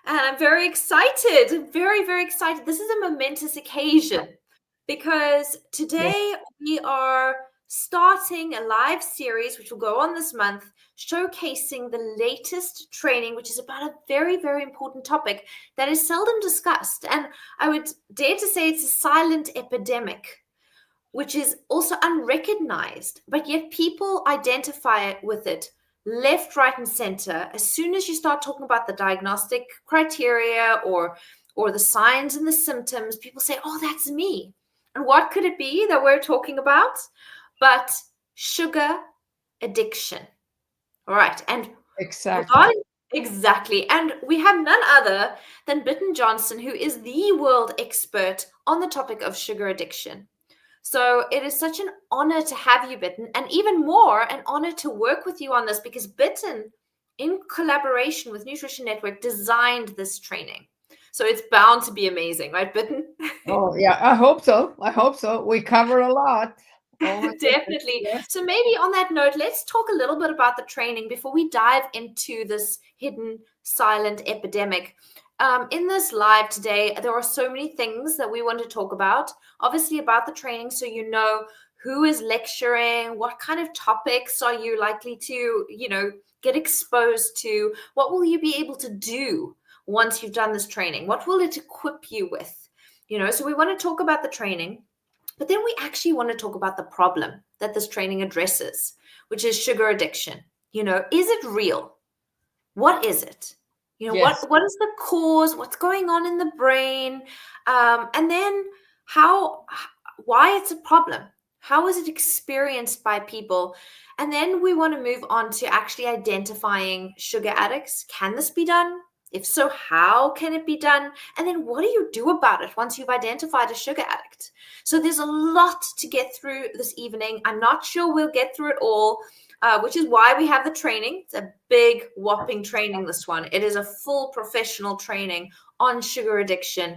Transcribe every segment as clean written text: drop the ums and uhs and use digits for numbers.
And I'm very excited, very, very excited. This is a momentous occasion because Yes. today we are starting a live series which will go on this month, showcasing the latest training, which is about a very, very important topic that is seldom discussed. And I would dare to say it's a silent epidemic, which is also unrecognized, but yet people identify with it left, right, and center. As soon as you start talking about the diagnostic criteria or the signs and the symptoms, people say, "Oh, that's me." And what could it be that we're talking about? But sugar addiction. All right. And Exactly. regarding exactly, and we have none other than Bitten Jonsson, who is the world expert on the topic of sugar addiction. So it is such an honor to have you, Bitten, and even more an honor to work with you on this because Bitten, in collaboration with Nutrition Network, designed this training. So it's bound to be amazing, right, Bitten? Oh, yeah, I hope so. I hope so. We cover a lot. Oh my goodness. Definitely. Yes. So maybe on that note, let's talk a little bit about the training before we dive into this hidden silent epidemic. In this live today, there are so many things that we want to talk about. Obviously, about the training, so you know who is lecturing, what kind of topics are you likely to, get exposed to, what will you be able to do once you've done this training, what will it equip you with, so we want to talk about the training. But then we actually want to talk about the problem that this training addresses, which is sugar addiction. Is it real? What is it? Yes. What is the cause? What's going on in the brain? And then why it's a problem? How is it experienced by people? And then we want to move on to actually identifying sugar addicts. Can this be done? If so, how can it be done? And then what do you do about it once you've identified a sugar addict? So there's a lot to get through this evening. I'm not sure we'll get through it all, which is why we have the training. It's a big, whopping training, this one. It is a full professional training on sugar addiction.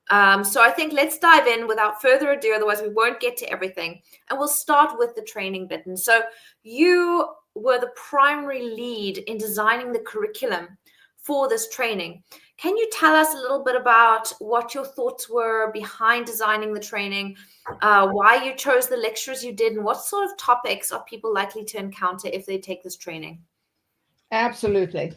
So I think let's dive in without further ado, otherwise we won't get to everything. And we'll start with the training, Bitten. So you were the primary lead in designing the curriculum for this training. Can you tell us a little bit about what your thoughts were behind designing the training, why you chose the lectures you did, and what sort of topics are people likely to encounter if they take this training? Absolutely.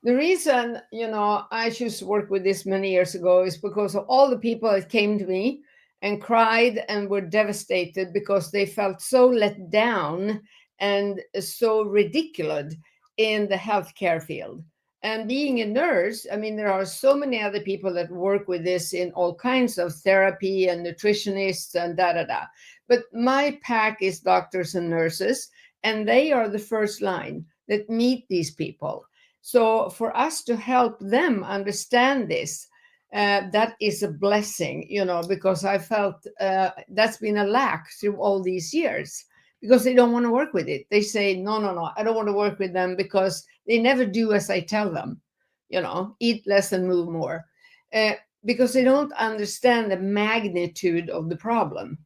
The reason, I choose to work with this many years ago is because of all the people that came to me and cried and were devastated because they felt so let down and so ridiculed in the healthcare field. And being a nurse, I mean, there are so many other people that work with this in all kinds of therapy and nutritionists and da da da. But my pack is doctors and nurses, and they are the first line that meet these people. So for us to help them understand this, that is a blessing, because I felt that's been a lack through all these years because they don't want to work with it. They say, no, no, no, I don't want to work with them because they never do as I tell them, eat less and move more, uh, because they don't understand the magnitude of the problem.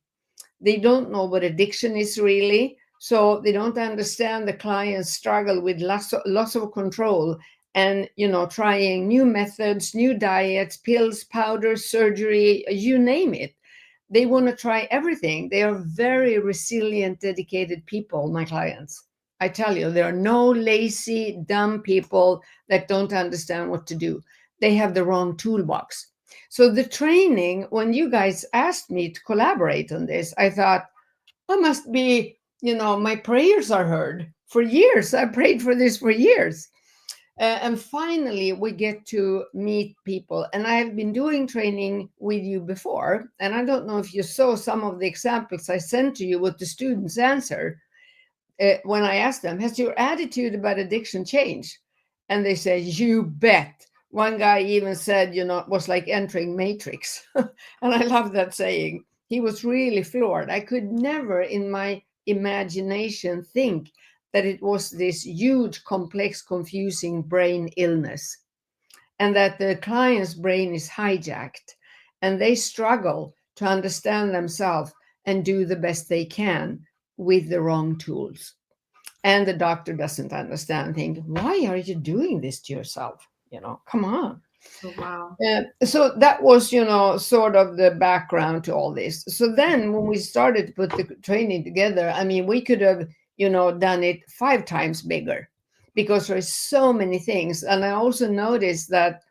They don't know what addiction is really. So they don't understand the client's struggle with loss of control and, trying new methods, new diets, pills, powders, surgery, you name it. They want to try everything. They are very resilient, dedicated people, my clients. I tell you, there are no lazy, dumb people that don't understand what to do. They have the wrong toolbox. So the training, when you guys asked me to collaborate on this, I thought, I must be, my prayers are heard. For years, I prayed for this for years. And finally, we get to meet people. And I have been doing training with you before. And I don't know if you saw some of the examples I sent to you what the students answer when I asked them, has your attitude about addiction changed? And they say, you bet. One guy even said, it was like entering Matrix. And I love that saying. He was really floored. I could never in my imagination think that it was this huge, complex, confusing brain illness and that the client's brain is hijacked and they struggle to understand themselves and do the best they can with the wrong tools. And the doctor doesn't understand, think, why are you doing this to yourself? Come on. Oh, wow. So that was, sort of the background to all this. So then when we started to put the training together, I mean, we could have, done it 5 times bigger because there's so many things. And I also noticed that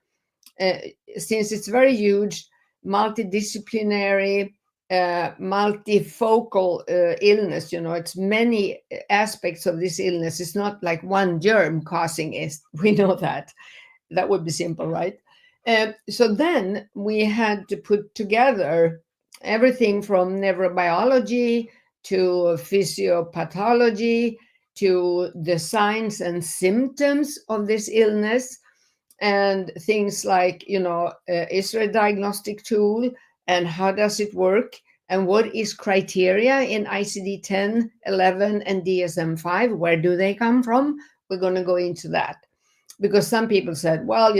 uh, since it's very huge, multidisciplinary, multifocal illness, it's many aspects of this illness. It's not like one germ causing it. We know that. That would be simple, right? So then we had to put together everything from neurobiology to physiopathology to the signs and symptoms of this illness, and things like, is there a diagnostic tool and how does it work? And what is criteria in ICD-10, 11, and DSM-5? Where do they come from? We're going to go into that because some people said, well,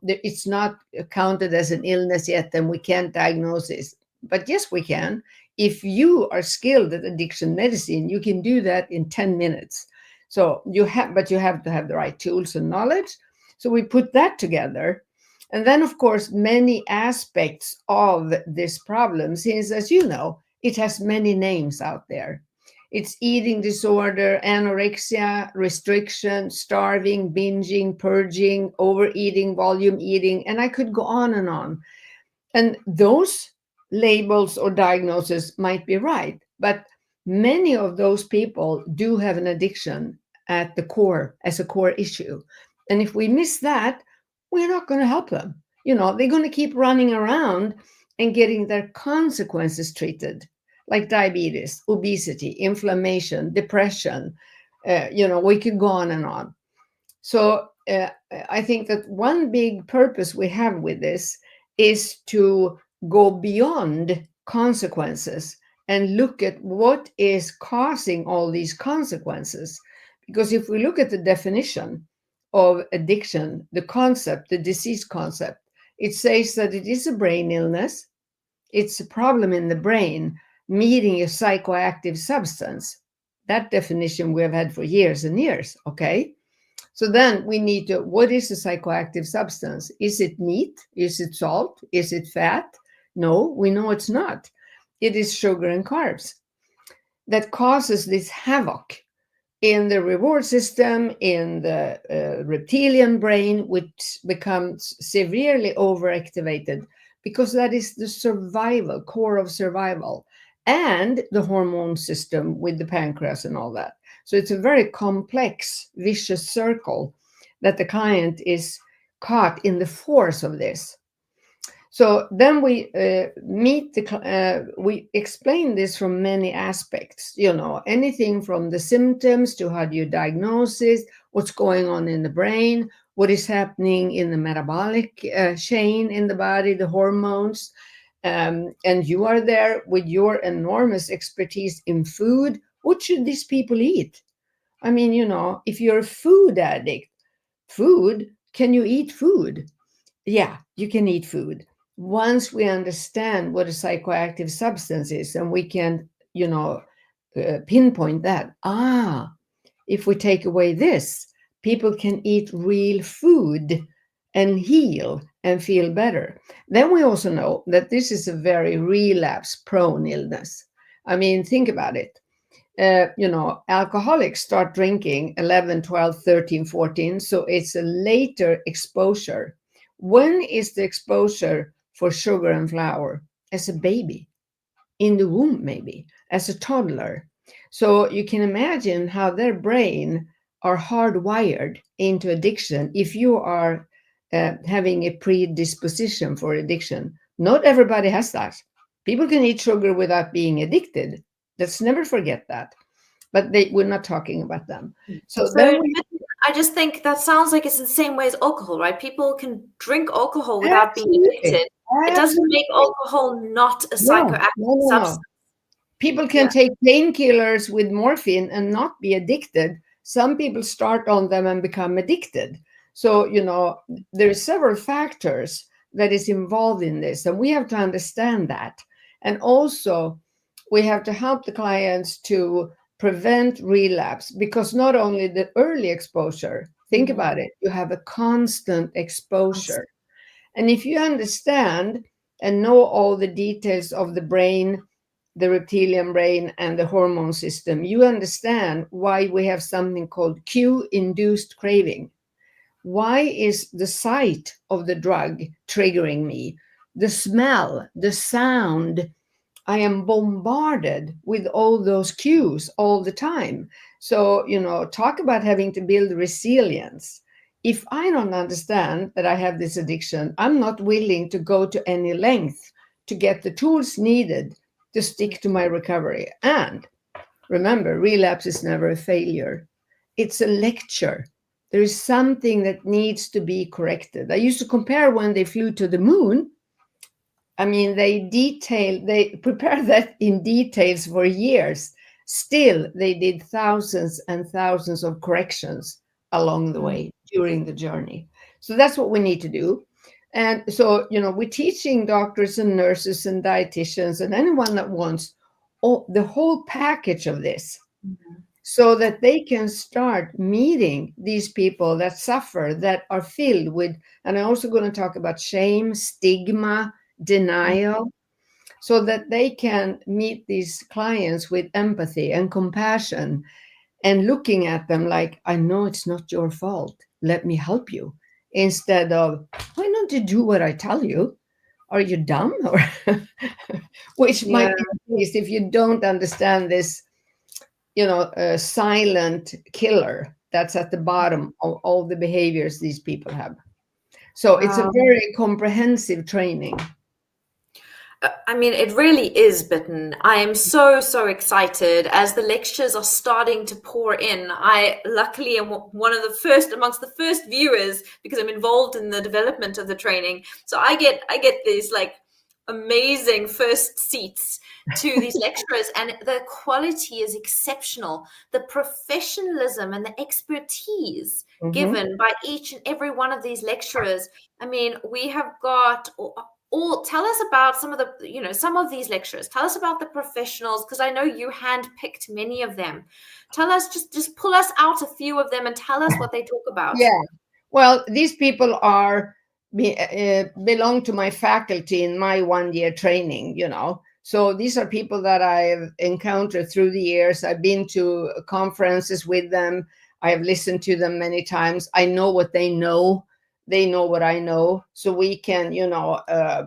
it's not counted as an illness yet, and we can't diagnose this. But yes, we can. If you are skilled at addiction medicine, you can do that in 10 minutes. So but you have to have the right tools and knowledge. So we put that together. And then, of course, many aspects of this problem, since, as you know, it has many names out there. It's eating disorder, anorexia, restriction, starving, binging, purging, overeating, volume eating, and I could go on and on. And those labels or diagnoses might be right, but many of those people do have an addiction at the core as a core issue. And if we miss that, we're not going to help them. They're going to keep running around and getting their consequences treated, like diabetes, obesity, inflammation, depression. We could go on and on. So I think that one big purpose we have with this is to go beyond consequences and look at what is causing all these consequences. Because if we look at the definition of addiction, the concept, the disease concept, it says that it is a brain illness. It's a problem in the brain meeting a psychoactive substance. That definition we have had for years and years, okay? So then we need to, what is a psychoactive substance? Is it meat? Is it salt? Is it fat? No, we know it's not. It is sugar and carbs that causes this havoc in the reward system, in the reptilian brain, which becomes severely overactivated because that is the survival, core of survival, and the hormone system with the pancreas and all that. So it's a very complex, vicious circle that the client is caught in the force of this. So then we we explain this from many aspects, anything from the symptoms to how do you diagnose it, what's going on in the brain, what is happening in the metabolic chain in the body, the hormones. And you are there with your enormous expertise in food. What should these people eat? I mean, if you're a food addict, can you eat food? Yeah, you can eat food. Once we understand what a psychoactive substance is and we can, pinpoint that, if we take away this, people can eat real food and heal and feel better. Then we also know that this is a very relapse prone illness. I mean, think about it. Alcoholics start drinking 11, 12, 13, 14. So it's a later exposure. When is the exposure for sugar and flour? As a baby, in the womb, maybe, as a toddler. So you can imagine how their brain are hardwired into addiction if you are having a predisposition for addiction. Not everybody has that. People can eat sugar without being addicted. Let's never forget that. But we're not talking about them. So then So I just think that sounds like it's the same way as alcohol, right? People can drink alcohol without being absolutely, addicted. It doesn't make absolutely, alcohol not a no, psychoactive no, no, no. substance. People can Yeah. take painkillers with morphine and not be addicted. Some people start on them and become addicted. So, there are several factors that is involved in this, and we have to understand that. And also, we have to help the clients to prevent relapse because not only the early exposure, think about it, you have a constant exposure. And if you understand and know all the details of the brain, the reptilian brain, and the hormone system, you understand why we have something called cue induced craving. Why is the sight of the drug triggering me? The smell, the sound, I am bombarded with all those cues all the time. So, talk about having to build resilience. If I don't understand that I have this addiction, I'm not willing to go to any length to get the tools needed to stick to my recovery. And remember, relapse is never a failure, it's a lecture. There is something that needs to be corrected. I used to compare when they flew to the moon. I mean, they prepared that in details for years. Still, they did thousands and thousands of corrections along the way during the journey. So that's what we need to do. And so, we're teaching doctors and nurses and dietitians and anyone that wants the whole package of this so that they can start meeting these people that suffer, that are filled with, and I'm also going to talk about shame, stigma, denial, so that they can meet these clients with empathy and compassion and looking at them like, I know it's not your fault. Let me help you. Instead of, why don't you do what I tell you? Are you dumb? Or which Yeah. might be the case if you don't understand this, a silent killer that's at the bottom of all the behaviors these people have. So it's a Wow. very comprehensive training. I mean, it really is, Bitten. I am so, so excited as the lectures are starting to pour in. I luckily am one of the first, amongst the first viewers, because I'm involved in the development of the training. So I get these like amazing first seats to these lecturers, and the quality is exceptional. The professionalism and the expertise Mhm. given by each and every one of these lecturers. I mean, we have got all. Tell us about some of the, some of these lecturers. Tell us about the professionals, because I know you handpicked many of them. Tell us, just pull us out a few of them and tell us what they talk about. Yeah. Well, these people belong to my faculty in my 1 year training. So these are people that I've encountered through the years. I've been to conferences with them. I have listened to them many times. I know what they know. They know what I know. So we can, uh,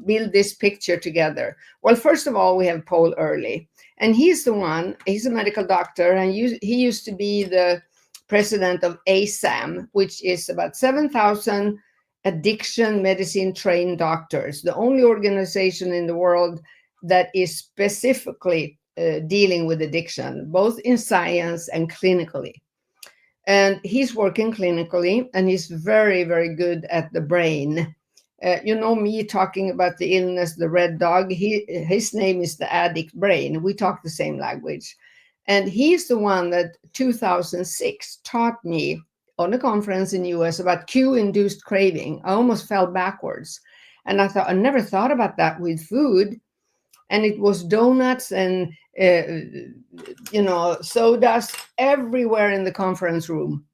build this picture together. Well, first of all, we have Paul Early, and he's a medical doctor, and he used to be the president of ASAM, which is about 7,000 addiction medicine trained doctors, the only organization in the world that is specifically dealing with addiction, both in science and clinically. And he's working clinically, and he's very, very good at the brain. Me talking about the illness, the red dog. His name is the addict brain. We talk the same language, and he's the one that 2006 taught me on a conference in US about cue-induced craving. I almost fell backwards, and I thought I never thought about that with food, and it was donuts and sodas everywhere in the conference room,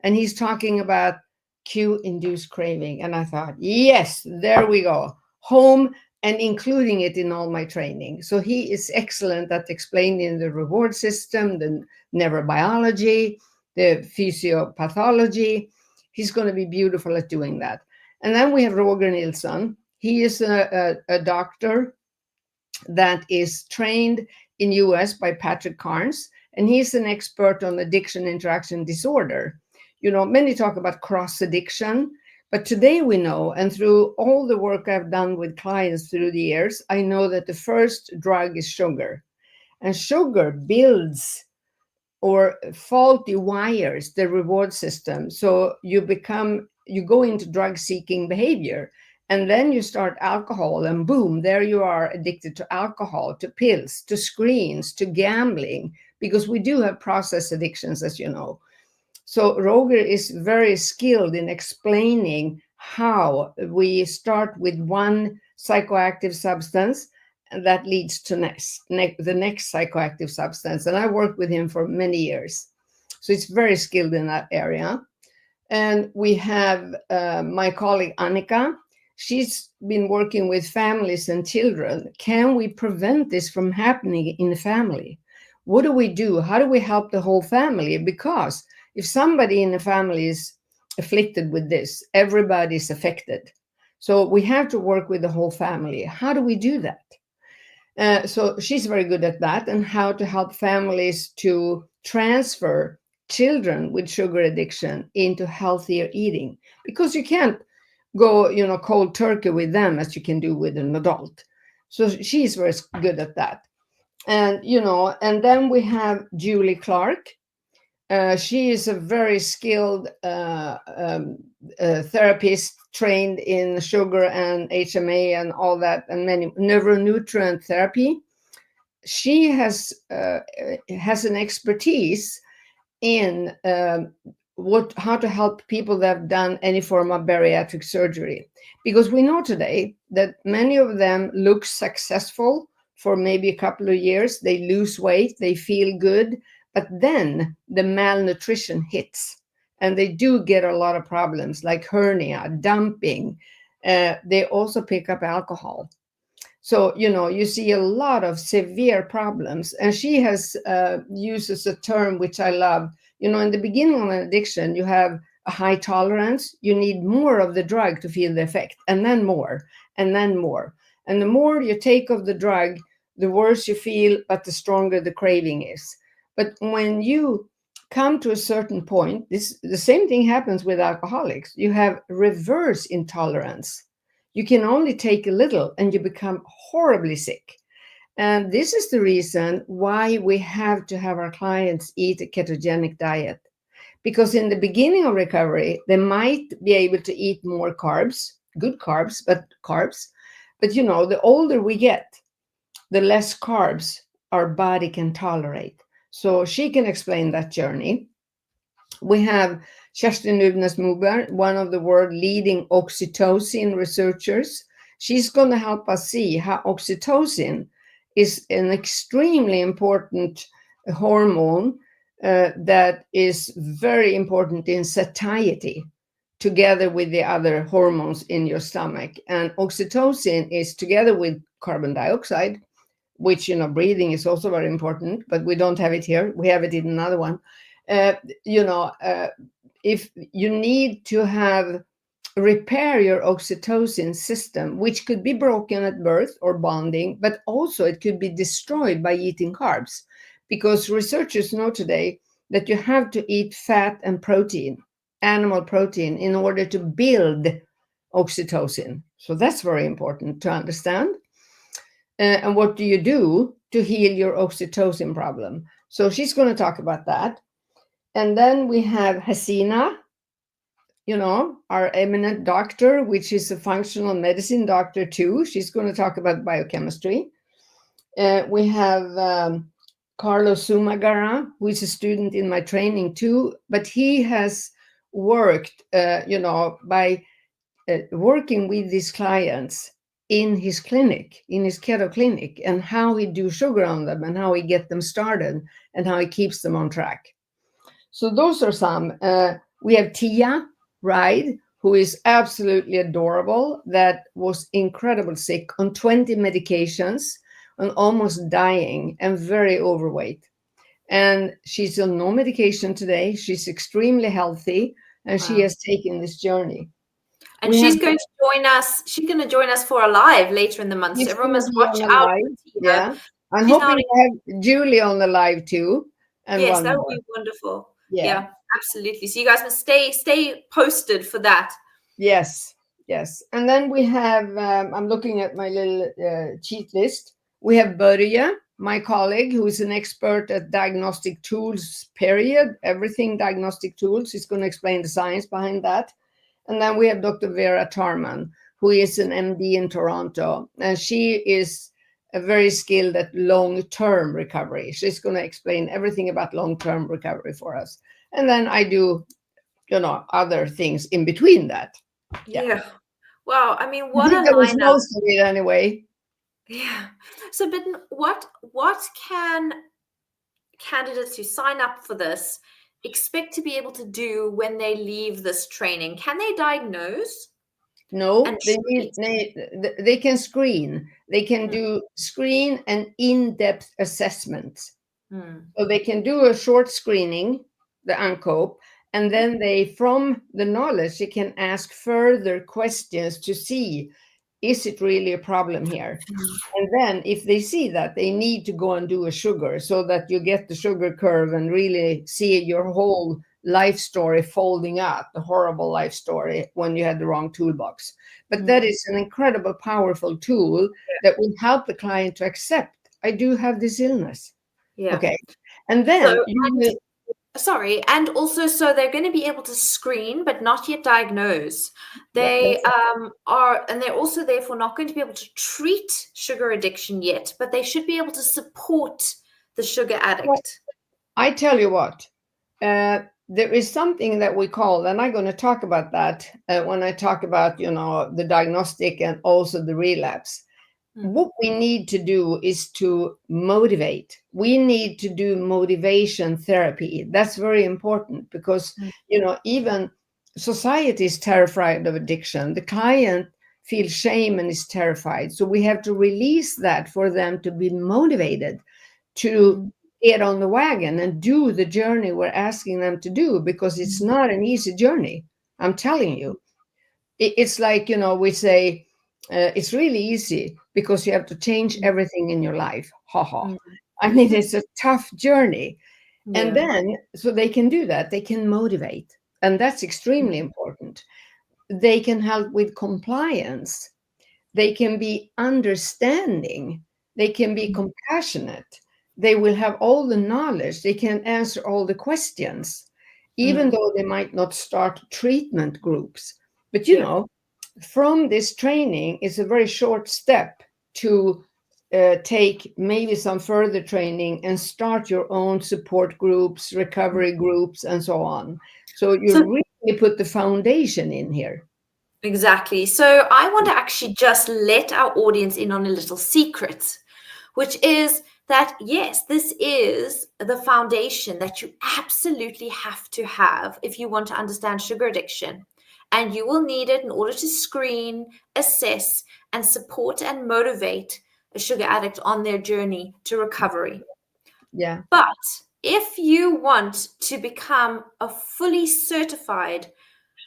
and he's talking about cue induced craving. And I thought, yes, there we go, home, and including it in all my training. So he is excellent at explaining the reward system, the neurobiology, the physiopathology. He's going to be beautiful at doing that. And then we have Roger Nilsson. He is a doctor that is trained in US by Patrick Carnes, and he's an expert on addiction interaction disorder. Many talk about cross addiction, but today we know, and through all the work I've done with clients through the years, I know that the first drug is sugar, and sugar builds or faulty wires the reward system. So you go into drug seeking behavior, and then you start alcohol, and boom, there you are, addicted to alcohol, to pills, to screens, to gambling, because we do have process addictions, as you know. So Roger is very skilled in explaining how we start with one psychoactive substance, and that leads to the next psychoactive substance. And I worked with him for many years. So he's very skilled in that area. And we have my colleague Annika. She's been working with families and children. Can we prevent this from happening in the family? What do we do? How do we help the whole family? Because if somebody in the family is afflicted with this, everybody's affected. So we have to work with the whole family. How do we do that? So she's very good at that, and how to help families to transfer children with sugar addiction into healthier eating, because you can't go, cold turkey with them as you can do with an adult. So she's very good at that. And then we have Julie Clark. She is a very skilled therapist trained in sugar and HMA and all that, and many neuronutrient therapy. She has an expertise in how to help people that have done any form of bariatric surgery, because we know today that many of them look successful for maybe a couple of years. They lose weight, they feel good, but then the malnutrition hits and they do get a lot of problems like hernia, dumping. They also pick up alcohol. So, you see a lot of severe problems. And she has uses a term which I love. In the beginning of an addiction, you have a high tolerance. You need more of the drug to feel the effect, and then more, and then more. And the more you take of the drug, the worse you feel, but the stronger the craving is. But when you come to a certain point, the same thing happens with alcoholics. You have reverse intolerance. You can only take a little and you become horribly sick. And this is the reason why we have to have our clients eat a ketogenic diet. Because in the beginning of recovery, they might be able to eat more carbs, good carbs, but carbs. But the older we get, the less carbs our body can tolerate. So she can explain that journey. We have Kerstin Nuvnes-Moberg, one of the world leading oxytocin researchers. She's going to help us see how oxytocin is an extremely important hormone that is very important in satiety, together with the other hormones in your stomach. And oxytocin is together with carbon dioxide, which, breathing is also very important, but we don't have it here. We have it in another one. uh, if you need to repair your oxytocin system, which could be broken at birth or bonding, but also it could be destroyed by eating carbs, because researchers know today that you have to eat fat and protein, animal protein, in order to build oxytocin. So that's very important to understand. And what do you do to heal your oxytocin problem? So she's going to talk about that. And then we have Hasina, our eminent doctor, which is a functional medicine doctor too. She's going to talk about biochemistry. We have Carlos Sumagara, who is a student in my training too, but he has worked, by working with these clients in his clinic, in his keto clinic, and how he do sugar on them and how he get them started and how he keeps them on track. So those are some. We have Tia Ride, who is absolutely adorable, that was incredibly sick on 20 medications and almost dying and very overweight. And she's on no medication today. She's extremely healthy, and she Wow. has taken this journey. And We have she's going to join us. She's going to join us for a live later in the month. So She's everyone going to must be watch on the out live. for Tina. Yeah. I'm She's not. hoping to have Julie on the live too, and Yes, one that would more. be wonderful. Yeah. Yeah, absolutely. So you guys must stay posted for that. Yes. Yes. And then we have, I'm looking at my little cheat list. We have Börje, my colleague, who is an expert at diagnostic tools, period. Everything diagnostic tools. He's going to explain the science behind that. And then we have Dr. Vera Tarman, who is an MD in Toronto. And she is very skilled at long-term recovery. She's going to explain everything about long-term recovery for us. And then I do, other things in between that. Yeah. Yeah. Wow. I mean, I what think a that was lineup. most of it anyway. Yeah. So, Bitten, what can candidates who sign up for this expect to be able to do when they leave this training? Can they diagnose and No, treat? they can screen. They can Mm, do screen and in-depth assessments. mm, So they can do a short screening, the UNCOPE, and then they, from the knowledge, they can ask further questions to see, is it really a problem here? And then if they see that, they need to go and do a sugar so that you get the sugar curve and really see your whole life story folding out, the horrible life story when you had the wrong toolbox. But that mm. is an incredible, powerful tool that will help the client to accept, I do have this illness. Yeah. Okay. And So, then you will, sorry, and also, so they're going to be able to screen, but not yet diagnose. yeah, They that's are, and they're also therefore not going to be able to treat sugar addiction yet, but they should be able to support the sugar well, addict. I tell you what, there is something that we call, and I'm going to talk about that when I talk about, the diagnostic and also the relapse. Mm, What we need to do is to motivate. We need to do motivation therapy. That's very important because, mm, even society is terrified of addiction. The client feels shame and is terrified. So we have to release that for them to be motivated to mm, get on the wagon and do the journey we're asking them to do, because it's mm, not an easy journey. I'm telling you. It's like, we say, it's really easy because you have to change mm, everything in your life. Ha ha. mm. I mean, it's a tough journey. And Yeah. then, so they can do that, they can motivate. And that's extremely Mm, important. They can help with compliance. They can be understanding. They can be mm, compassionate. They will have all the knowledge. They can answer all the questions, even mm. though they might not start treatment groups. But Yeah. from this training, it's a very short step to take maybe some further training and start your own support groups, recovery groups, and so on. So you So really put the foundation in here. exactly. So I want to actually just let our audience in on a little secret, which is that, yes, this is the foundation that you absolutely have to have if you want to understand sugar addiction. And you will need it in order to screen, assess, and support and motivate a sugar addict on their journey to recovery. Yeah. But if you want to become a fully certified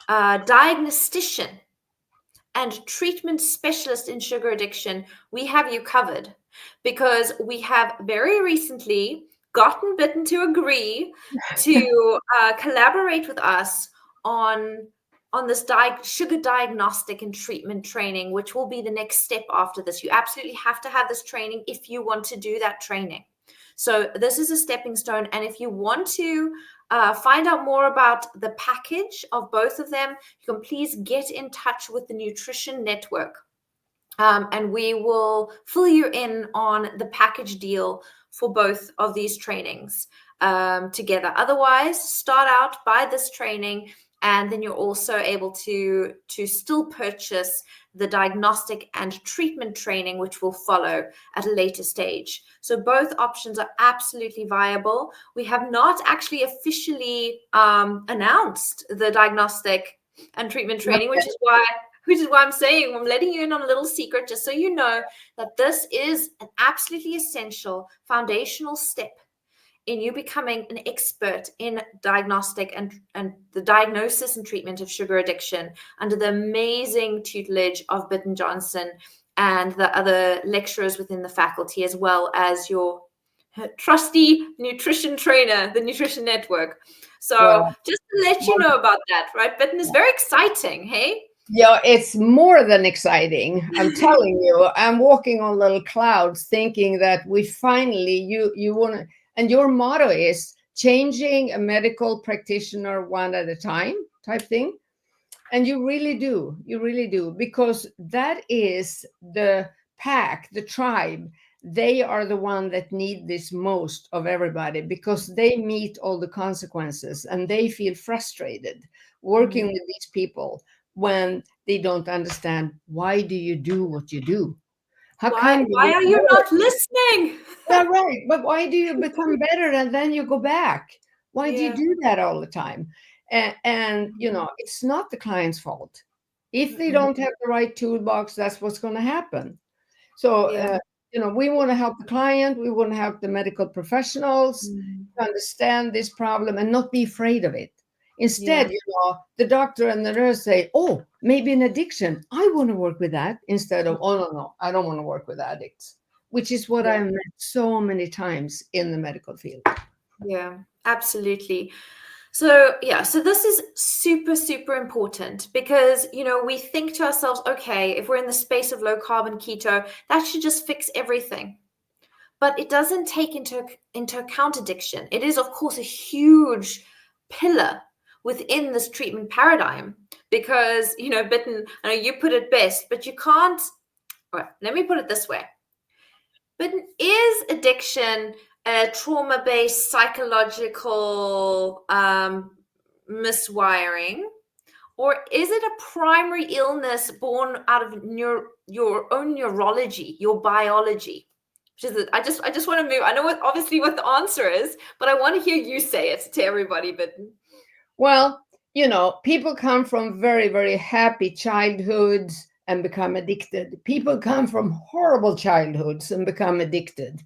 diagnostician and treatment specialist in sugar addiction, we have you covered, because we have very recently gotten Bitten to agree to collaborate with us on this sugar diagnostic and treatment training, which will be the next step after this. You absolutely have to have this training if you want to do that training. So this is a stepping stone, and if you want to find out more about the package of both of them, you can please get in touch with the Nutrition Network, and we will fill you in on the package deal for both of these trainings together. Otherwise, start out by this training, and then you're also able to still purchase the diagnostic and treatment training, which will follow at a later stage. So both options are absolutely viable. We have not actually officially announced the diagnostic and treatment training, which is why I'm saying, I'm letting you in on a little secret, just so you know that this is an absolutely essential foundational step in you becoming an expert in diagnostic and the diagnosis and treatment of sugar addiction under the amazing tutelage of Bitten Jonsson and the other lecturers within the faculty, as well as your trusty nutrition trainer, the Nutrition Network. So Well, just to let you know about that, right? Bitten is very exciting, hey? yeah, it's more than exciting. I'm telling you, I'm walking on little clouds thinking that we finally, you want to, and your motto is changing a medical practitioner one at a time type thing. And you really do, because that is the pack, the tribe. They are the one that need this most of everybody, because they meet all the consequences and they feel frustrated working Mm. with these people when they don't understand, why do you do what you do? How Why come why you are you work? not listening? Yeah, right. But why do you become better and then you go back? Why do you Yeah. do that all the time? And you Mhm. know, it's not the client's fault. If they Mm-mm. don't have the right toolbox, that's what's going to happen. So, Yeah. you know, we want to help the client, we want to help the medical professionals Mm. to understand this problem and not be afraid of it. Yeah. Instead, you know, the doctor and the nurse say, oh, maybe an addiction. I want to work with that, instead of, oh, no, no, I don't want to work with addicts, which is what Yeah. I've met so many times in the medical field. Yeah. Absolutely. So, yeah, so this is super, super important because, we think to ourselves, okay, if we're in the space of low carb keto, that should just fix everything. But it doesn't take into account addiction. It is, of course, a huge pillar within this treatment paradigm because, Bitten, I know you put it best, but you can't. All right, let me put it this way. But is addiction a trauma-based psychological miswiring, or is it a primary illness born out of your own neurology, your biology? Which is I just want to move. I know obviously what the answer is, but I want to hear you say it to everybody. But Well, you know, people come from very, very happy childhoods and become addicted. People come from horrible childhoods and become addicted.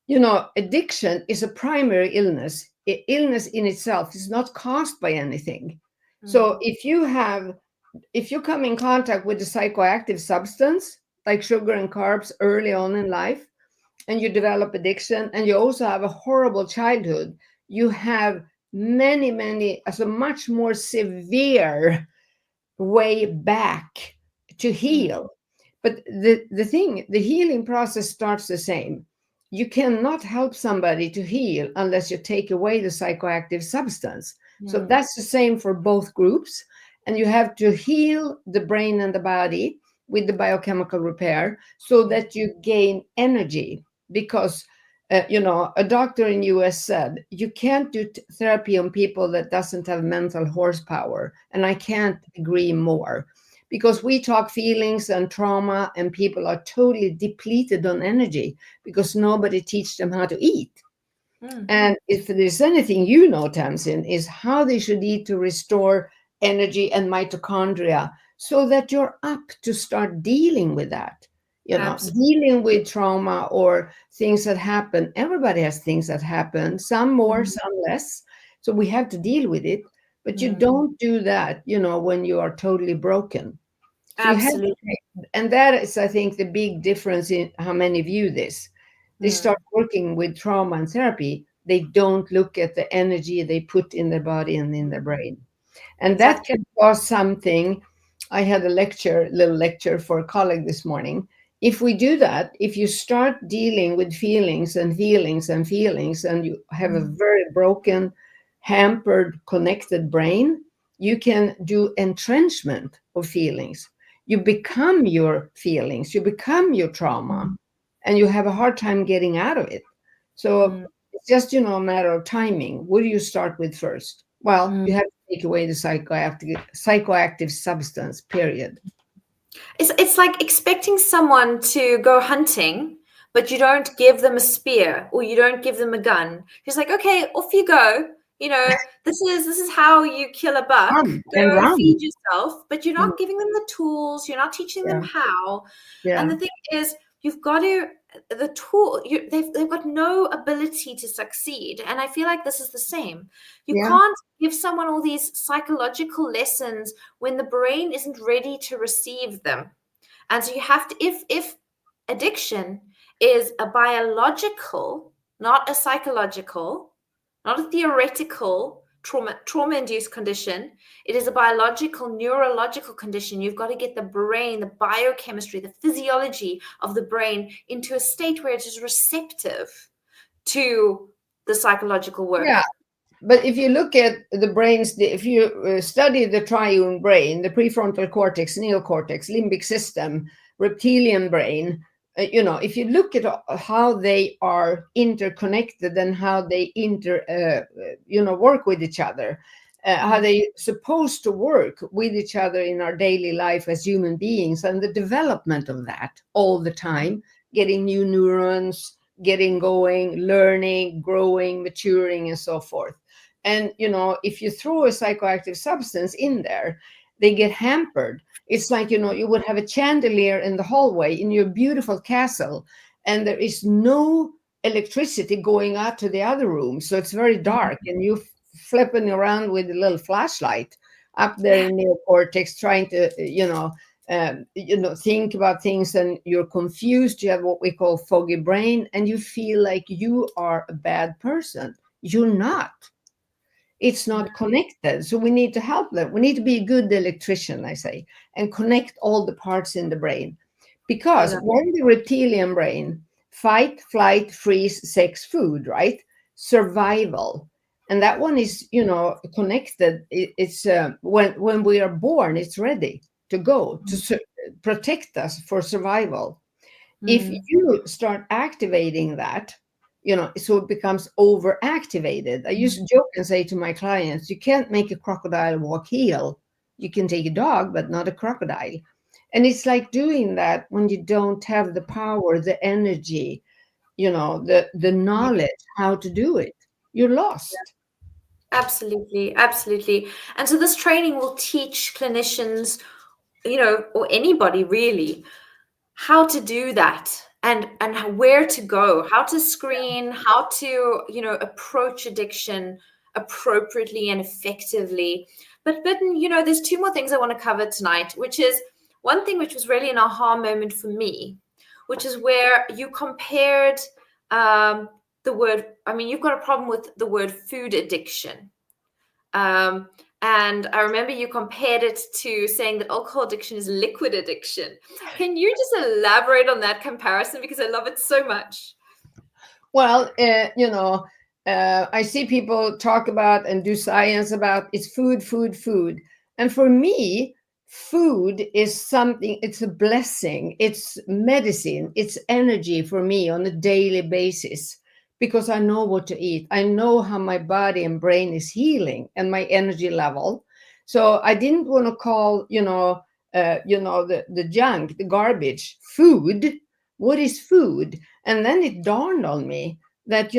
You know, addiction is a primary illness. Illness in itself is not caused by anything. So mm, if you come in contact with a psychoactive substance like sugar and carbs early on in life, and you develop addiction, and you also have a horrible childhood, you have many, as a much more severe way back to mm, heal. But the healing process starts the same. You cannot help somebody to heal unless you take away the psychoactive substance. So mm, that's the same for both groups. And you have to heal the brain and the body with the biochemical repair so that you gain energy. Because you know, a doctor in US said you can't do therapy on people that doesn't have mental horsepower, and I can't agree more, because we talk feelings and trauma and people are totally depleted on energy because nobody teach them how to eat. mm, And if there's anything you know, Tamzyn, is how they should eat to restore energy and mitochondria so that you're up to start dealing with that. You know, absolutely. dealing with trauma or things that happen. Everybody has things that happen, some more, Mm, some less. So we have to deal with it. But you mm, don't do that, you know, when you are totally broken. So you have to absolutely. and that is, I think, the big difference in how many view this. They start Mm, working with trauma and therapy. They don't look at the energy they put in their body and in their brain. And that exactly. can cause something. I had a little lecture for a colleague this morning. If we do that, if you start dealing with feelings and feelings and feelings, and you have a Mm, very broken, hampered, connected brain, you can do entrenchment of feelings. You become your feelings, you become your trauma, mm, and you have a hard time getting out of it. So mm, it's just, you know, a matter of timing. What do you start with first? Well, mm. you have to take away the psychoactive substance, period. It's like expecting someone to go hunting, but you don't give them a spear or you don't give them a gun. Just like, okay, off you go. You know, this is how you kill a buck. Run and Go run. feed yourself, but you're Mm, not giving them the tools. You're not teaching them yeah, how. And yeah, the thing is, you've got to the tool. They've got no ability to succeed. And I feel like this is the same. You yeah, can't give someone all these psychological lessons when the brain isn't ready to receive them. And so you have to, if addiction is a biological, not a psychological, not a theoretical trauma induced condition, it is a biological neurological condition. You've got to get the brain, the biochemistry, the physiology of the brain into a state where it is receptive to the psychological yeah. work. But if you look at the brains, if you study the triune brain, the prefrontal cortex, neocortex, limbic system, reptilian brain, you know, if you look at how they are interconnected and how they you know, work with each other, how Mm, they supposed to work with each other in our daily life as human beings, and the development of that all the time, getting new neurons, getting going, learning, growing, maturing, and so forth. And if you throw a psychoactive substance in there, they get hampered. It's like, you would have a chandelier in the hallway in your beautiful castle, and there is no electricity going out to the other room. So it's very dark, and you flipping around with a little flashlight up there Yeah. in neocortex, trying to, think about things, and you're confused. You have what we call foggy brain, and you feel like you are a bad person. You're not. It's not connected. So we need to help them. We need to be a good electrician, I say, and connect all the parts in the brain. I Because love when the reptilian brain, fight, flight, freeze, sex, food, right? Survival. And that one is, connected. It's when we are born, it's ready to go to protect us for survival. If Mm. you start activating that, so it becomes overactivated. I used to joke and say to my clients, you can't make a crocodile walk heel. You can take a dog, but not a crocodile. And it's like doing that when you don't have the power, the energy, the knowledge how to do it. You're lost. Absolutely, absolutely. And so this training will teach clinicians, or anybody really, how to do that, and where to go, how to screen, how to, approach addiction appropriately and effectively. But there's two more things I want to cover tonight, which is one thing which was really an aha moment for me, which is where you compared um, the word. I mean, you've got a problem with the word food addiction. Um, and I remember you compared it to saying that alcohol addiction is liquid addiction. Can you just elaborate on that comparison? Because I love it so much. Well, I see people talk about and do science about it's food, food, food. And for me, food is something, it's a blessing, it's medicine, it's energy for me on a daily basis because I know what to eat. I know how my body and brain is healing and my energy level. So I didn't want to call, the junk, the garbage, food. What is food? And then it dawned on me that,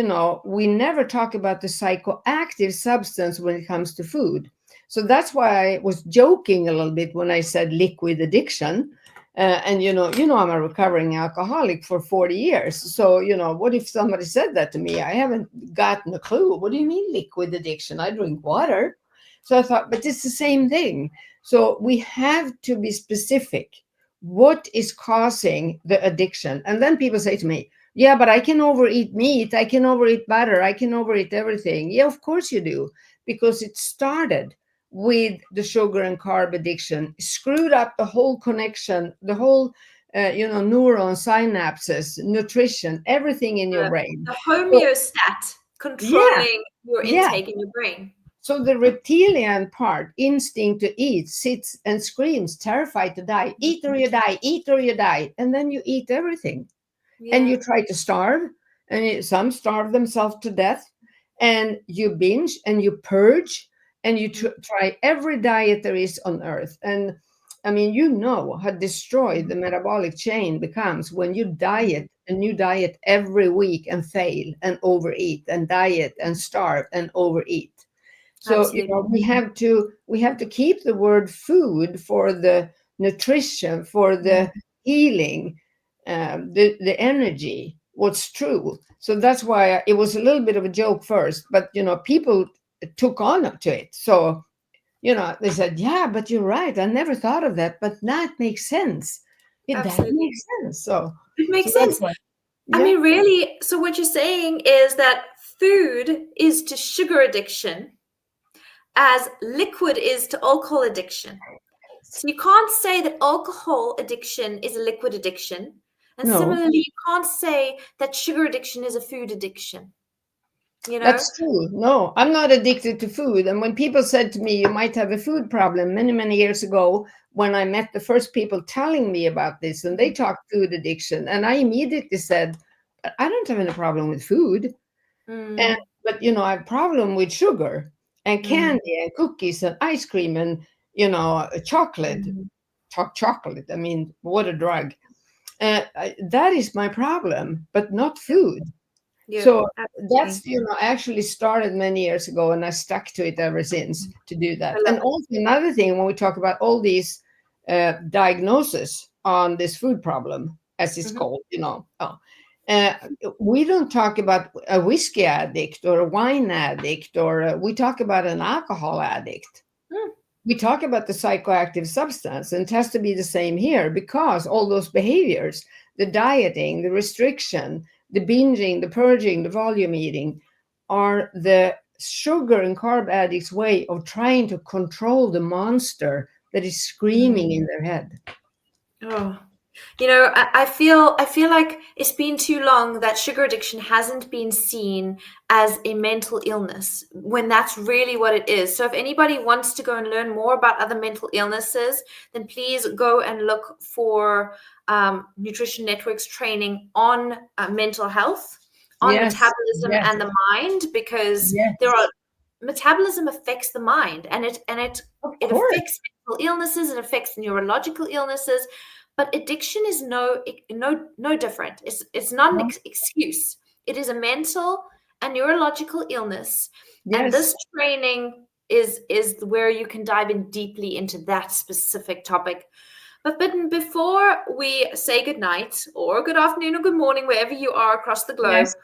we never talk about the psychoactive substance when it comes to food. So that's why I was joking a little bit when I said liquid addiction. And I'm a recovering alcoholic for 40 years. So, what if somebody said that to me? I haven't gotten a clue. What do you mean liquid addiction? I drink water. So I thought, but it's the same thing. So we have to be specific. What is causing the addiction? And then people say to me, yeah, but I can overeat meat. I can overeat butter. I can overeat everything. Yeah, of course you do, because it started with the sugar and carb addiction, screwed up the whole connection, the whole, neuron synapses, nutrition, everything in your The, brain. the So, homeostat yeah, controlling your yeah. intake in your brain. So the reptilian part, instinct to eat, sits and screams, terrified to die. Eat or you die, eat or you die. And then you eat everything. And Yeah. you try to starve, and some starve themselves to death, and you binge and you purge, and you try every diet there is on earth. And I mean, how destroyed the metabolic chain becomes when you diet, and you diet every week and fail and overeat, and diet and starve and overeat. So, Absolutely. we have to keep the word food for the nutrition, for the healing, the energy, what's true. So that's why it was a little bit of a joke first, but people took on to it. So, they said, yeah, but you're right. I never thought of that, but that makes sense. That Absolutely. makes sense. So, It so makes that's sense. why, I yeah. mean, really, so what you're saying is that food is to sugar addiction as liquid is to alcohol addiction. So you can't say that alcohol addiction is a liquid addiction. And No. similarly, you can't say that sugar addiction is a food addiction, you know? That's true. No, I'm not addicted to food. And when people said to me, you might have a food problem many, many years ago, when I met the first people telling me about this, and they talked food addiction, and I immediately said, I don't have any problem with food. And, Mm, but, I have a problem with sugar and mm, candy and cookies and ice cream and, chocolate, mm, chocolate. I mean, what a drug. That is my problem, but not food. Yeah, So absolutely. that's, actually started many years ago, and I stuck to it ever since to do I that. love And it. also another thing, when we talk about all these diagnoses on this food problem, as it's Mhm. called, uh, we don't talk about a whiskey addict or a wine addict, or we talk about an alcohol addict. Mm. We talk about the psychoactive substance, and it has to be the same here, because all those behaviors, the dieting, the restriction, the binging, the purging, the volume eating, are the sugar and carb addicts' way of trying to control the monster that is screaming in their head. Oh, I feel like it's been too long that sugar addiction hasn't been seen as a mental illness when that's really what it is. So if anybody wants to go and learn more about other mental illnesses, then please go and look for Nutrition Network's training on mental health, on Yes, metabolism yes, and the mind, because there yes, are metabolism affects the mind, and of it course. affects mental illnesses, it affects neurological illnesses, but addiction is no different. It's not an No, excuse. It is a mental and neurological illness, and yes, this training is where you can dive in deeply into that specific topic. But before we say good night or good afternoon or good morning wherever you are across the globe, yes.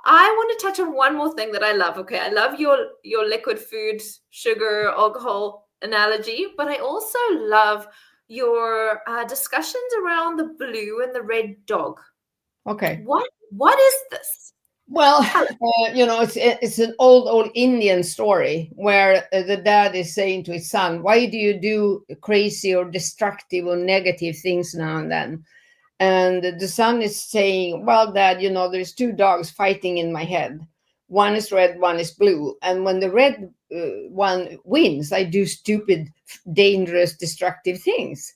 I want to touch on one more thing that I love. Okay, I love your liquid food, sugar, alcohol analogy, but I also love your discussions around the blue and the red dog. Okay. What is this? Well, Tell us. it's an old Indian story where the dad is saying to his son, "Why do you do crazy or destructive or negative things now and then?" And the son is saying, "Well, Dad, there's two dogs fighting in my head. One is red, one is blue. And when the red one wins, I do stupid, dangerous, destructive things."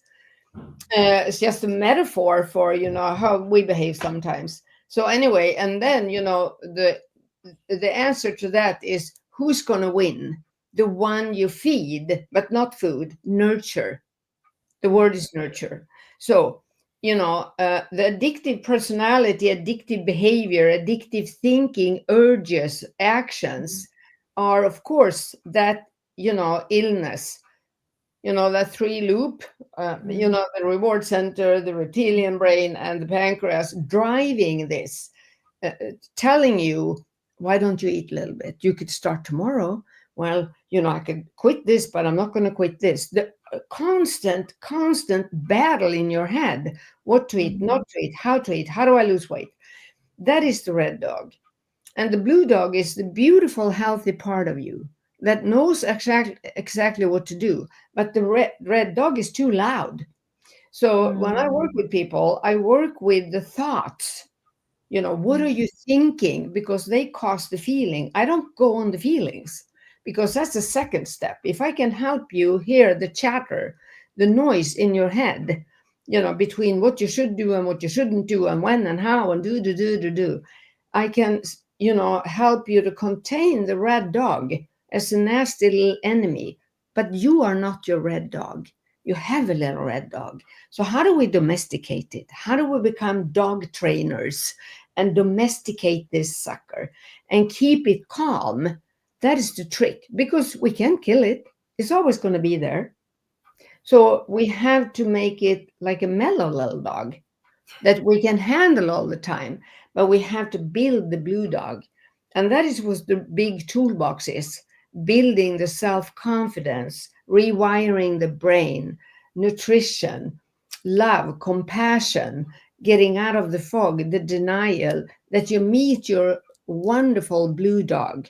It's just a metaphor for how we behave sometimes. So anyway, and then the answer to that is, who's going to win? The one you feed, but not food, nurture. The word is nurture. So the addictive personality, addictive behavior, addictive thinking, urges, actions are, of course, that illness, that three loop, Mhm. the reward center, the reptilian brain, and the pancreas driving this, telling you, why don't you eat a little bit? You could start tomorrow. Well, I could quit this, but I'm not going to quit this. The constant battle in your head: what to eat, not to eat, how do I lose weight? That is the red dog. And the blue dog is the beautiful, healthy part of you that knows exactly what to do. But the red dog is too loud. So when I work with people, I work with the thoughts. What are you thinking? Because they cause the feeling. I don't go on the feelings, because that's the second step. If I can help you hear the chatter, the noise in your head, between what you should do and what you shouldn't do, and when and how, and do, I can, help you to contain the red dog as a nasty little enemy. But you are not your red dog. You have a little red dog. So how do we domesticate it? How do we become dog trainers and domesticate this sucker and keep it calm? That is the trick, because we can kill it. It's always going to be there. So we have to make it like a mellow little dog that we can handle all the time, but we have to build the blue dog. And that is what the big toolbox is: building the self confidence, rewiring the brain, nutrition, love, compassion, getting out of the fog, the denial, that you meet your wonderful blue dog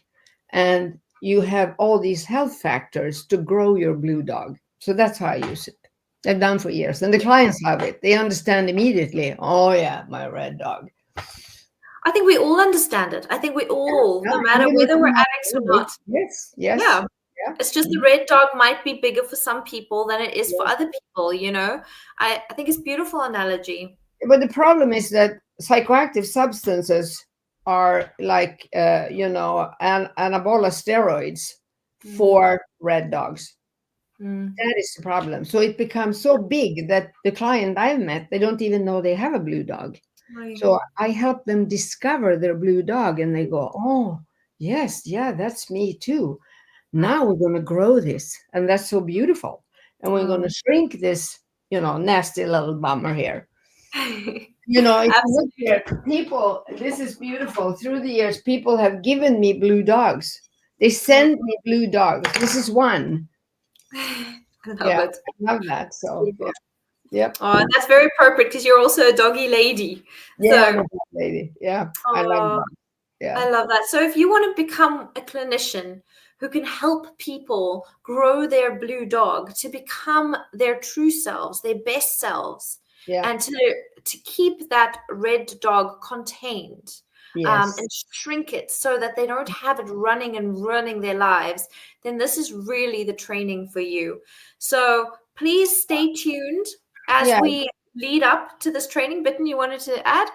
and you have all these health factors to grow your blue dog. So that's how I use it. I've done for years, and the clients love it. They understand immediately. Oh yeah, my red dog. I think we all understand it. I think we all, Yeah, no matter even if whether we're you're not addicts or allergic. not. Yes, yes, Yeah. yeah. It's just the red dog might be bigger for some people than it is for Yes. other people. I think it's beautiful analogy. But the problem is that psychoactive substances are like, anabolic steroids Mm. for red dogs. Mm. That is the problem. So it becomes so big that the client I've met, they don't even know they have a blue dog. Right. So I help them discover their blue dog and they go, oh, yes, yeah, that's me too. Now we're going to grow this. And that's so beautiful. And we're going to Oh. shrink this, nasty little bummer here. If you look Absolutely. here, people, this is beautiful. Through the years, people have given me blue dogs. They Oh, send me blue dogs. This is one. I love Yeah, it. I love that. So, yeah. Beautiful. Yep. Oh, and that's very appropriate because you're also a doggy lady. Yeah, I'm So, a dog lady. Yeah, I love oh, dogs. Yeah, I love that. So if you want to become a clinician who can help people grow their blue dog to become their true selves, their best selves, yeah, and to keep that red dog contained, yes. and shrink it so that they don't have it running and running their lives, then this is really the training for you. So please stay tuned as Yeah, we lead up to this training. Bitten, you wanted to add?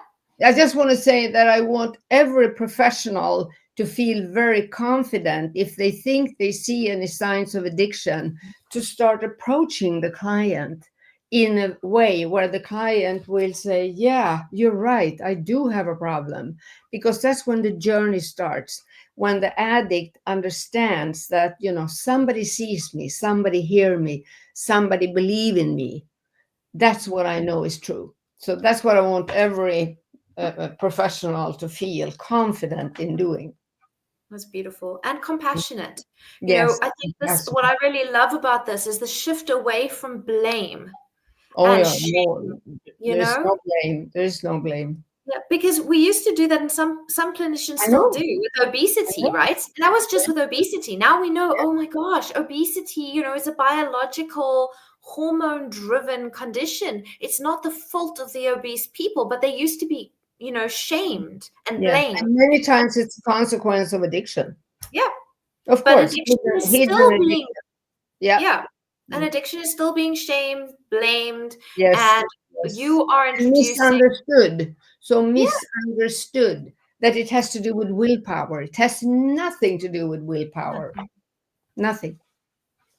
I just want to say that I want every professional to feel very confident if they think they see any signs of addiction to start approaching the client in a way where the client will say, yeah, you're right, I do have a problem. Because that's when the journey starts. When the addict understands that, somebody sees me, somebody hear me, somebody believe in me. That's what I know is true. So that's what I want every professional to feel confident in doing. That's beautiful and compassionate. Yes. I think this, Yes. what I really love about this is the shift away from blame Oh and yeah. No, shame, you there's know? no blame. There's no blame. Yeah, because we used to do that and some clinicians I still know. do with I obesity, know. right? And that was just with obesity. Now we know, oh my gosh, obesity, is a biological hormone-driven condition. It's not the fault of the obese people, but they used to be, shamed and Yes. blamed. And many times it's a consequence of addiction. Yeah, Of but course. addiction is Hidden still addiction. being Yeah. Yeah, and addiction is still being shamed, blamed, Yes. and Yes. you are And introducing. misunderstood. So Yeah, misunderstood that it has to do with willpower. It has nothing to do with willpower. nothing, Nothing.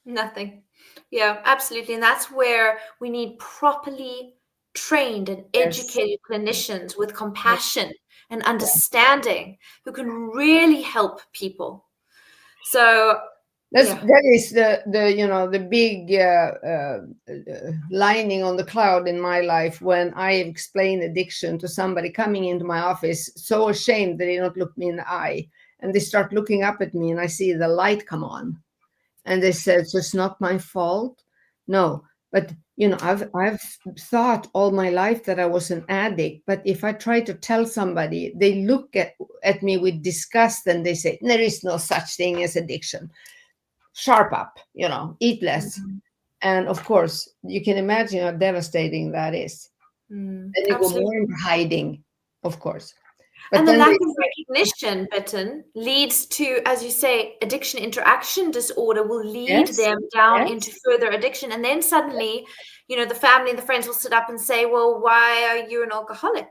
nothing. Yeah, absolutely, and that's where we need properly trained and Yes. educated clinicians with Yeah. compassion and understanding who can really help people. So, yeah. That is the big lining on the cloud in my life when I explain addiction to somebody coming into my office, so ashamed that they don't look me in the eye, and they start looking up at me, and I see the light come on, and they said, "So it's not my fault." No, but I've thought all my life that I was an addict, but if I try to tell somebody, they look at me with disgust and they say, "There is no such thing as addiction. Sharp up, eat less." Mhm. And of course, you can imagine how devastating that is. Then you go more Absolutely. into hiding, of course. But And the then lack they, of recognition, Bitten, leads to, as you say, addiction interaction disorder will lead yes, them down into yes, further addiction. And then suddenly, the family and the friends will sit up and say, well, why are you an alcoholic?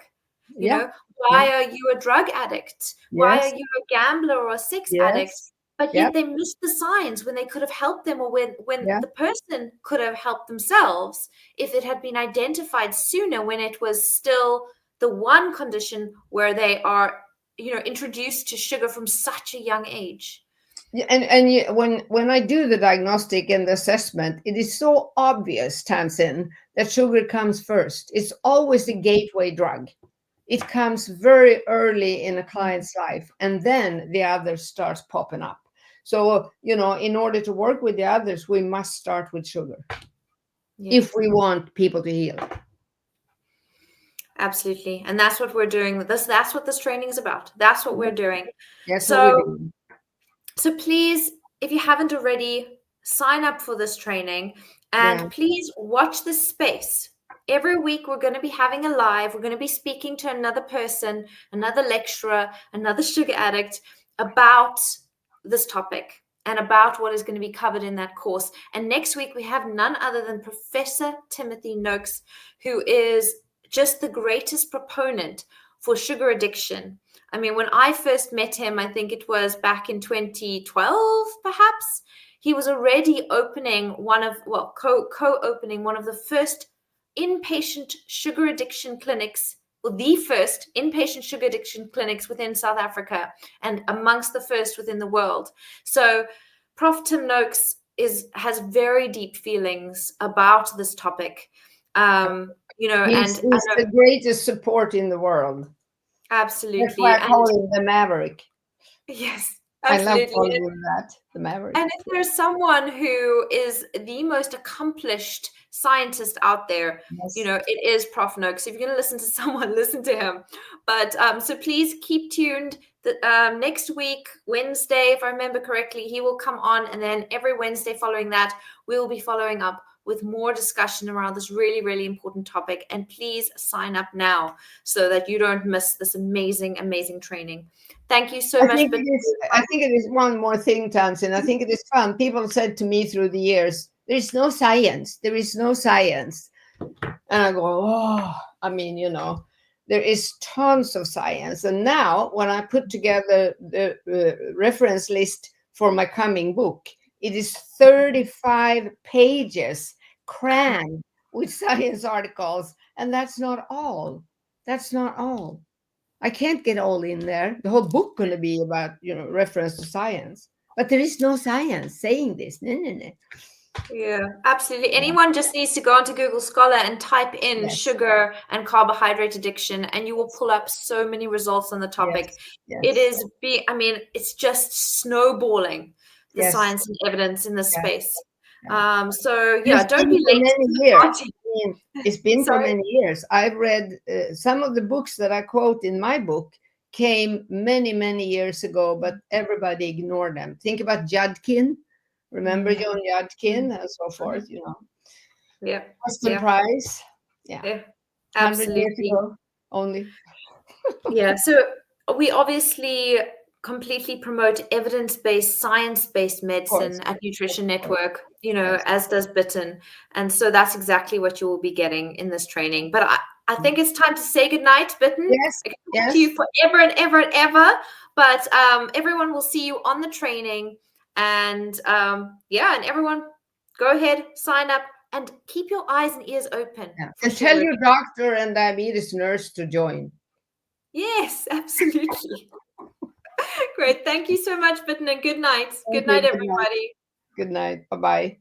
You yeah, know, yeah, why are you a drug addict? Why are yes, you a gambler or a sex addict? yes, But yeah, yet they missed the signs when they could have helped them, or when yeah. the person could have helped themselves if it had been identified sooner, when it was still the one condition where they are introduced to sugar from such a young age. Yeah, when I do the diagnostic and the assessment, it is so obvious, Tamsin, that sugar comes first. It's always the gateway drug. It comes very early in a client's life, and then the others starts popping up. So in order to work with the others, we must start with sugar Yeah, if we want people to heal. absolutely. And that's what we're doing with this. That's what this training is about. That's what we're doing. That's what we So do. please, if you haven't already, sign up for this training, Yeah. and please watch this space. Every week we're going to be having a live. We're going to be speaking to another person, another lecturer, another sugar addict about this topic and about what is going to be covered in that course. And next week we have none other than Professor Timothy Noakes, who is just the greatest proponent for sugar addiction. I mean, when I first met him, I think it was back in 2012, perhaps, he was already opening co-opening one of the first inpatient sugar addiction clinics, or the first inpatient sugar addiction clinics within South Africa, and amongst the first within the world. So Prof. Tim Noakes has very deep feelings about this topic. He's the greatest support in the world. Absolutely. That's why I call him the Maverick. Yes, absolutely. I love calling him that, the Maverick. And if there's someone who is the most accomplished scientist out there, yes. It is Prof. Noakes. So if you're going to listen to someone, listen to him. But so please keep tuned. Next week, Wednesday, if I remember correctly, he will come on, and then every Wednesday following that, we will be following up with more discussion around this really, really important topic. And please sign up now so that you don't miss this amazing, amazing training. Thank you so much. I think it is one more thing, Tamzyn. I think it is fun. People said to me through the years, there is no science. There is no science. And I go, oh, I mean, there is tons of science. And now when I put together the reference list for my coming book, it is 35 pages crammed with science articles. And that's not all. That's not all. I can't get all in there. The whole book going to be about, reference to science. But there is no science saying this. No. Yeah, absolutely. Anyone just needs to go onto Google Scholar and type in sugar and carbohydrate addiction, and you will pull up so many results on the topic. Yes. It is it's just snowballing the science and evidence in this space. So don't be late. It's been for many years. I've read some of the books that I quote in my book came many, many years ago, but everybody ignored them. Think about Judkin. Remember John Judkin and so forth, Yeah. Western Price. Yeah. 100 years ago only. Yeah. So we obviously completely promote evidence-based, science-based medicine at Nutrition Network, as does Bitten. And so that's exactly what you will be getting in this training. But I think it's time to say goodnight, Bitten. Yes. I can talk to you forever and ever and ever. But everyone will see you on the training. And and everyone go ahead, sign up, and keep your eyes and ears open. And tell your doctor and diabetes nurse to join. Yes, absolutely. Great. Thank you so much, Bitten, and good night. Good night, everybody. Good night. Bye-bye.